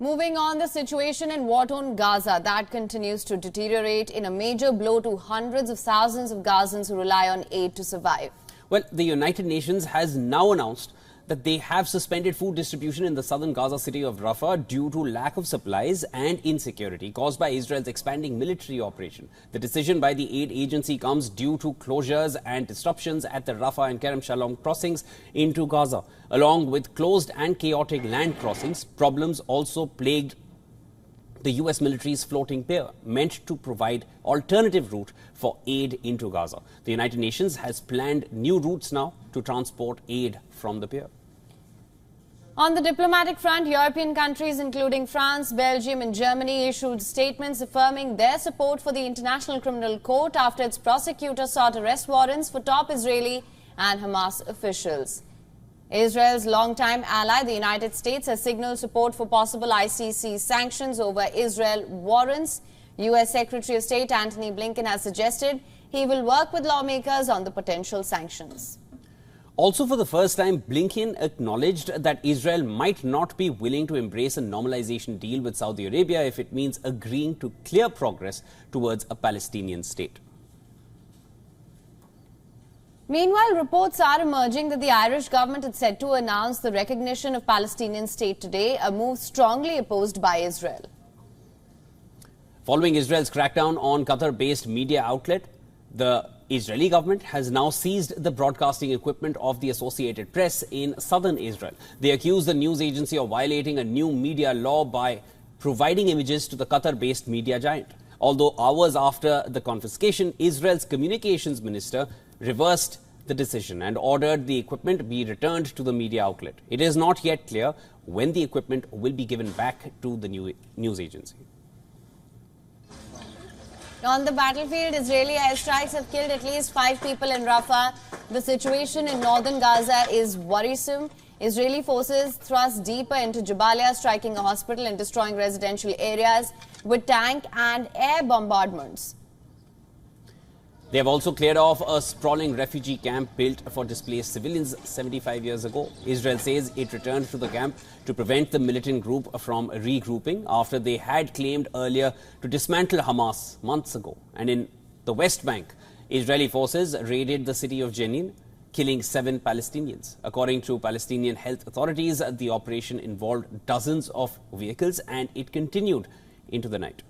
Moving on, the situation in war-torn Gaza that continues to deteriorate in a major blow to hundreds of thousands of Gazans who rely on aid to survive. Well, the United Nations has now announced that they have suspended food distribution in the southern Gaza city of Rafah due to lack of supplies and insecurity caused by Israel's expanding military operation. The decision by the aid agency comes due to closures and disruptions at the Rafah and Kerem Shalom crossings into Gaza. Along with closed and chaotic land crossings, problems also plagued the US military's floating pier, meant to provide alternative route for aid into Gaza. The United Nations has planned new routes now to transport aid from the pier. On the diplomatic front, European countries including France, Belgium and Germany issued statements affirming their support for the International Criminal Court after its prosecutor sought arrest warrants for top Israeli and Hamas officials. Israel's longtime ally, the United States, has signaled support for possible ICC sanctions over Israel warrants. US Secretary of State Antony Blinken has suggested he will work with lawmakers on the potential sanctions. Also, for the first time, Blinken acknowledged that Israel might not be willing to embrace a normalization deal with Saudi Arabia if it means agreeing to clear progress towards a Palestinian state. Meanwhile, reports are emerging that the Irish government is set to announce the recognition of Palestinian state today, a move strongly opposed by Israel. Following Israel's crackdown on Qatar-based media outlet, the Israeli government has now seized the broadcasting equipment of the Associated Press in southern Israel. They accuse the news agency of violating a new media law by providing images to the Qatar-based media giant. Although hours after the confiscation, Israel's communications minister reversed the decision and ordered the equipment be returned to the media outlet. It is not yet clear when the equipment will be given back to the news agency. On the battlefield, Israeli airstrikes have killed at least 5 people in Rafah. The situation in northern Gaza is worrisome. Israeli forces thrust deeper into Jabalia, striking a hospital and destroying residential areas with tank and air bombardments. They have also cleared off a sprawling refugee camp built for displaced civilians 75 years ago. Israel says it returned to the camp to prevent the militant group from regrouping after they had claimed earlier to dismantle Hamas months ago. And in the West Bank, Israeli forces raided the city of Jenin, killing 7 Palestinians. According to Palestinian health authorities, the operation involved dozens of vehicles and it continued into the night.